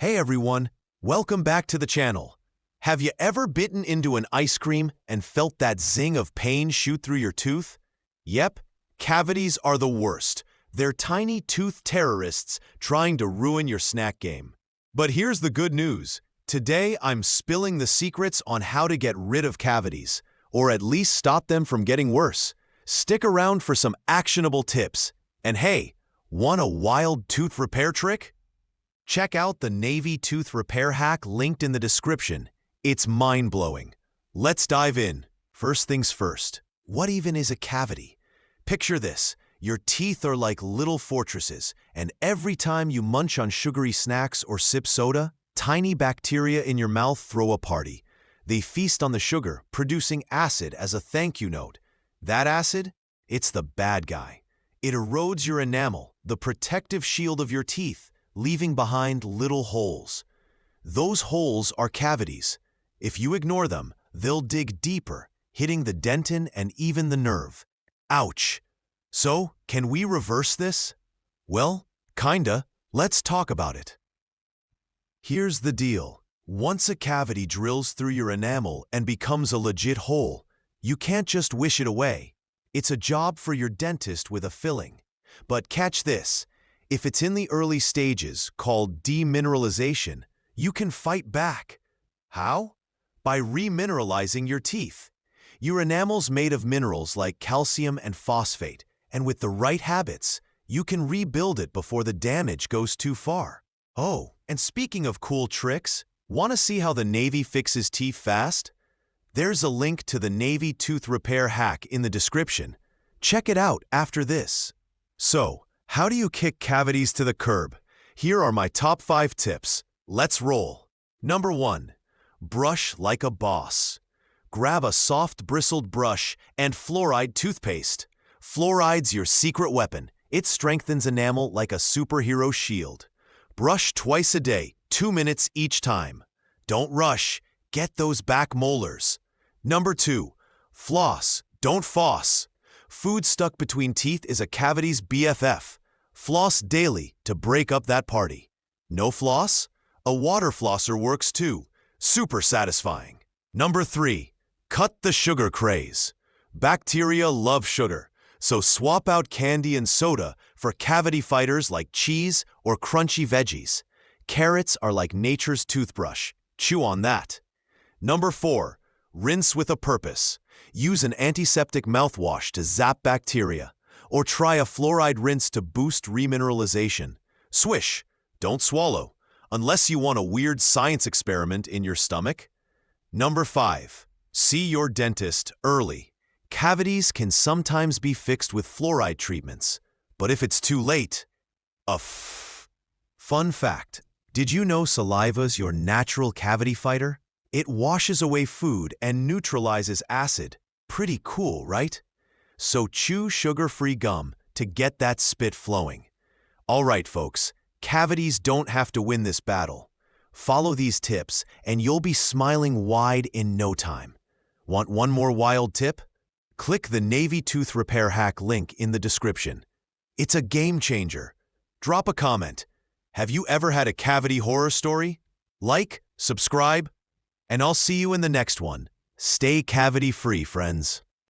Hey everyone, welcome back to the channel. Have you ever bitten into an ice cream and felt that zing of pain shoot through your tooth? Yep, cavities are the worst. They're tiny tooth terrorists trying to ruin your snack game. But here's the good news. Today I'm spilling the secrets on how to get rid of cavities, or at least stop them from getting worse. Stick around for some actionable tips. And hey, want a wild tooth repair trick? Check out the Navy tooth repair hack linked in the description. It's mind-blowing. Let's dive in. First things first, what even is a cavity? Picture this. Your teeth are like little fortresses, and every time you munch on sugary snacks or sip soda, tiny bacteria in your mouth throw a party. They feast on the sugar, producing acid as a thank you note. That acid? It's the bad guy. It erodes your enamel, the protective shield of your teeth, leaving behind little holes. Those holes are cavities. If you ignore them, they'll dig deeper, hitting the dentin and even the nerve. Ouch! So, can we reverse this? Well, kinda. Let's talk about it. Here's the deal. Once a cavity drills through your enamel and becomes a legit hole, you can't just wish it away. It's a job for your dentist with a filling. But catch this. If it's in the early stages, called demineralization, you can fight back. How? By remineralizing your teeth. Your enamel's made of minerals like calcium and phosphate, and with the right habits, you can rebuild it before the damage goes too far. Oh, and speaking of cool tricks, want to see how the Navy fixes teeth fast? There's a link to the Navy tooth repair hack in the description. Check it out after this. So, how do you kick cavities to the curb? Here are my top 5 tips. Let's roll. Number 1. Brush like a boss. Grab a soft bristled brush and fluoride toothpaste. Fluoride's your secret weapon. It strengthens enamel like a superhero shield. Brush twice a day, 2 minutes each time. Don't rush. Get those back molars. Number 2. Floss, don't floss. Food stuck between teeth is a cavity's BFF. Floss daily to break up that party. No floss? A water flosser works too. Super satisfying. Number 3. Cut the sugar craze. Bacteria love sugar, so swap out candy and soda for cavity fighters like cheese or crunchy veggies. Carrots are like nature's toothbrush. Chew on that. Number 4. Rinse with a purpose. Use an antiseptic mouthwash to zap bacteria, or try a fluoride rinse to boost remineralization. Swish, don't swallow, unless you want a weird science experiment in your stomach. Number 5. See your dentist early. Cavities can sometimes be fixed with fluoride treatments, but if it's too late, Fun fact, did you know saliva's your natural cavity fighter? It washes away food and neutralizes acid. Pretty cool, right? So chew sugar-free gum to get that spit flowing. All right, folks, cavities don't have to win this battle. Follow these tips and you'll be smiling wide in no time. Want one more wild tip? Click the Navy tooth repair hack link in the description. It's a game changer. Drop a comment. Have you ever had a cavity horror story? Like, subscribe, and I'll see you in the next one. Stay cavity-free, friends.